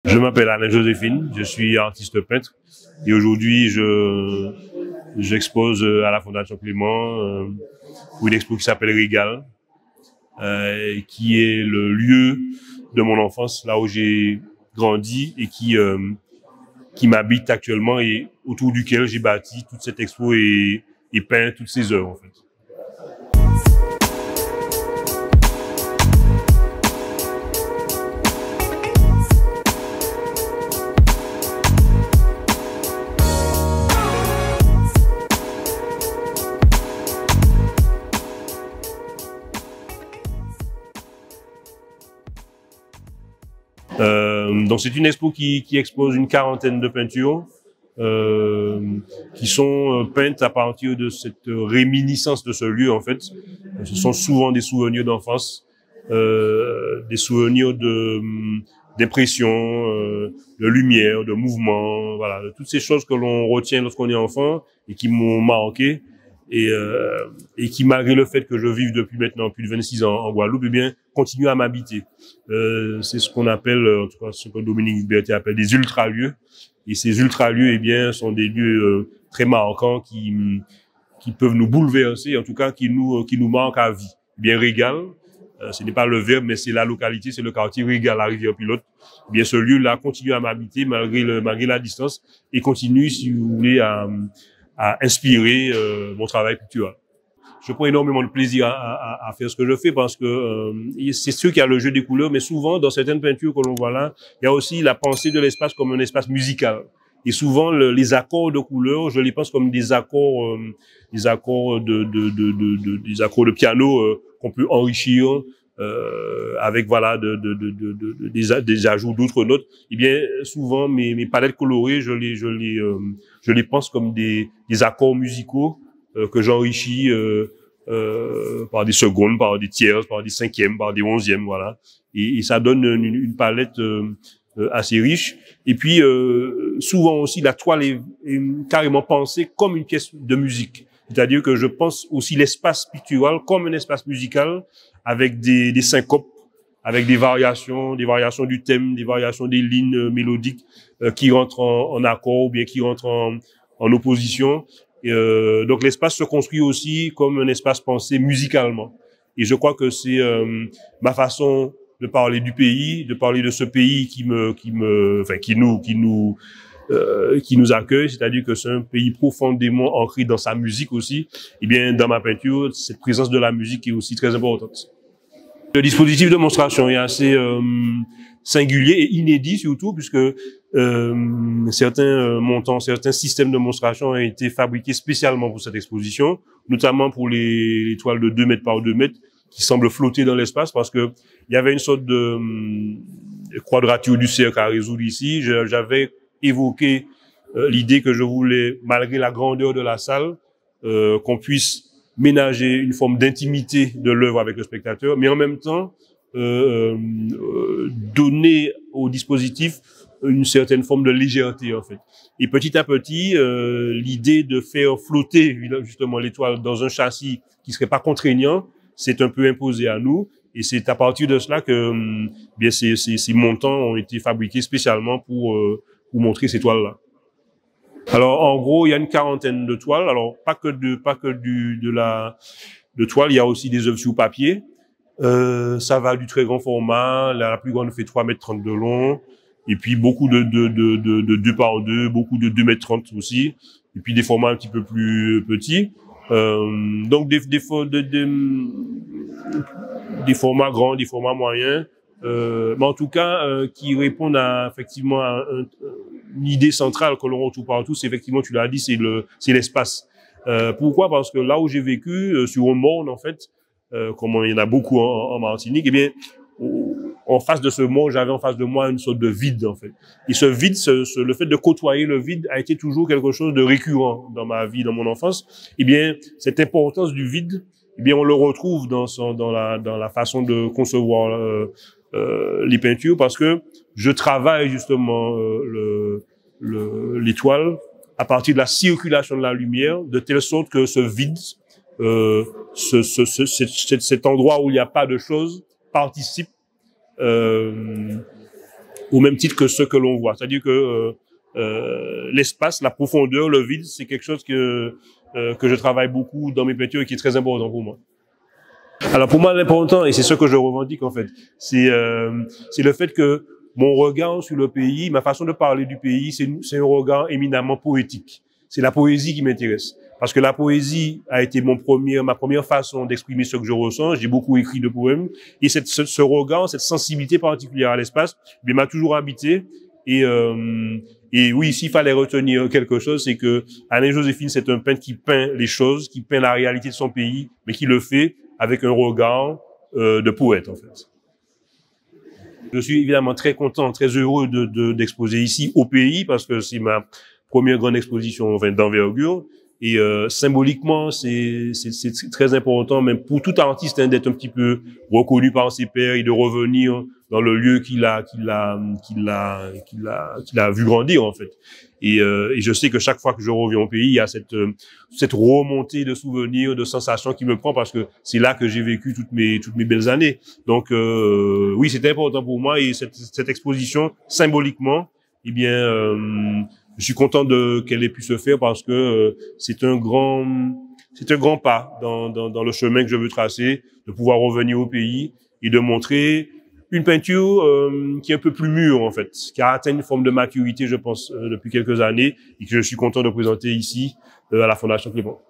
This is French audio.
Je m'appelle Alain Joséphine, je suis artiste peintre et aujourd'hui j'expose à la Fondation Clément pour une expo qui s'appelle Régal, qui est le lieu de mon enfance, là où j'ai grandi et qui m'habite actuellement et autour duquel j'ai bâti toute cette expo et peint toutes ces œuvres en fait. Donc c'est une expo qui expose une quarantaine de peintures qui sont peintes à partir de cette réminiscence de ce lieu en fait. Ce sont souvent des souvenirs d'enfance, des souvenirs d'impression, de lumière, de mouvement, voilà, de toutes ces choses que l'on retient lorsqu'on est enfant et qui m'ont marqué. Et qui, malgré le fait que je vive depuis maintenant plus de 26 ans en Guadeloupe, eh bien, continue à m'habiter. C'est ce qu'on appelle, en tout cas, ce que Dominique Berthet appelle des ultra-lieux. Et ces ultra-lieux, eh bien, sont des lieux très marquants qui peuvent nous bouleverser, en tout cas, qui nous marquent à vie. Eh bien, Régal, ce n'est pas le verbe, mais c'est la localité, c'est le quartier Régal, la Rivière-Pilote. Eh bien, ce lieu-là continue à m'habiter malgré la distance et continue, si vous voulez, à inspirer mon travail pictural. Je prends énormément de plaisir à faire ce que je fais parce que c'est sûr qu'il y a le jeu des couleurs, mais souvent dans certaines peintures que l'on voit là, il y a aussi la pensée de l'espace comme un espace musical. Et souvent les accords de couleurs, je les pense comme des accords de piano qu'on peut enrichir avec voilà des ajouts d'autres notes. Eh bien souvent mes palettes colorées, je les pense comme des accords musicaux que j'enrichis par des secondes, par des tierces, par des cinquièmes, par des onzièmes, voilà. Et ça donne une palette assez riche. Et puis souvent aussi la toile est carrément pensée comme une pièce de musique. C'est-à-dire que je pense aussi l'espace pictural comme un espace musical avec des syncopes, avec des variations du thème, des variations des lignes mélodiques qui rentrent en accord ou bien qui rentrent en opposition. Donc l'espace se construit aussi comme un espace pensé musicalement. Et je crois que c'est ma façon de parler du pays, de parler de ce pays qui nous accueille, c'est-à-dire que c'est un pays profondément ancré dans sa musique aussi. Et bien, dans ma peinture, cette présence de la musique est aussi très importante. Le dispositif de monstration est assez singulier et inédit surtout, puisque certains montants, certains systèmes de monstration ont été fabriqués spécialement pour cette exposition, notamment pour les toiles de 2 mètres par 2 mètres qui semblent flotter dans l'espace, parce que il y avait une sorte de quadrature du cercle à résoudre ici. J'avais évoqué l'idée que je voulais, malgré la grandeur de la salle, qu'on puisse ménager une forme d'intimité de l'œuvre avec le spectateur, mais en même temps donner au dispositif une certaine forme de légèreté en fait. Et petit à petit, l'idée de faire flotter justement l'étoile dans un châssis qui serait pas contraignant, s'est un peu imposée à nous. Et c'est à partir de cela que bien ces montants ont été fabriqués spécialement pour montrer ces toiles-là. Alors en gros, il y a une quarantaine de toiles. Alors pas que de toiles, il y a aussi des œuvres sur papier. Ça va du très grand format, la plus grande fait 3,30 m de long, et puis beaucoup de 2 par 2, beaucoup de 2,30 m aussi, et puis des formats un petit peu plus petits. Donc des formats grands, des formats moyens, mais en tout cas qui répondent effectivement à une idée centrale que l'on retrouve partout. C'est effectivement, tu l'as dit, c'est l'espace. Pourquoi? Parce que là où j'ai vécu, sur un morne en fait, comme il y en a beaucoup en Martinique, eh bien, en face de ce morne, j'avais en face de moi une sorte de vide en fait. Et ce vide, le fait de côtoyer le vide a été toujours quelque chose de récurrent dans ma vie, dans mon enfance. Eh bien, cette importance du vide, eh bien, on le retrouve dans la façon de concevoir les peintures, parce que je travaille justement l'étoile à partir de la circulation de la lumière, de telle sorte que ce vide, cet endroit où il n'y a pas de choses, participe au même titre que ce que l'on voit. C'est-à-dire que l'espace, la profondeur, le vide, c'est quelque chose que je travaille beaucoup dans mes peintures et qui est très important pour moi. Alors pour moi, l'important, et c'est ce que je revendique en fait, c'est le fait que mon regard sur le pays, ma façon de parler du pays, c'est un regard éminemment poétique. C'est la poésie qui m'intéresse. Parce que la poésie a été ma première façon d'exprimer ce que je ressens. J'ai beaucoup écrit de poèmes. Et ce regard, cette sensibilité particulière à l'espace, m'a toujours habité. Et oui, s'il fallait retenir quelque chose, c'est que Alain Joséphine, c'est un peintre qui peint les choses, qui peint la réalité de son pays, mais qui le fait avec un regard de poète, en fait. Je suis évidemment très content, très heureux d'exposer ici au pays, parce que c'est ma première grande exposition d'envergure. Et symboliquement, c'est très important, même pour tout artiste, hein, d'être un petit peu reconnu par ses pairs et de revenir dans le lieu qu'il a vu grandir, en fait. Et je sais que chaque fois que je reviens au pays, il y a cette remontée de souvenirs, de sensations qui me prend, parce que c'est là que j'ai vécu toutes mes belles années. Donc oui, c'était important pour moi, et cette exposition, symboliquement, eh bien, je suis content qu'elle ait pu se faire, parce que c'est un grand pas dans le chemin que je veux tracer, de pouvoir revenir au pays et de montrer une peinture qui est un peu plus mûre, en fait, qui a atteint une forme de maturité, je pense, depuis quelques années, et que je suis content de présenter ici à la Fondation Clément.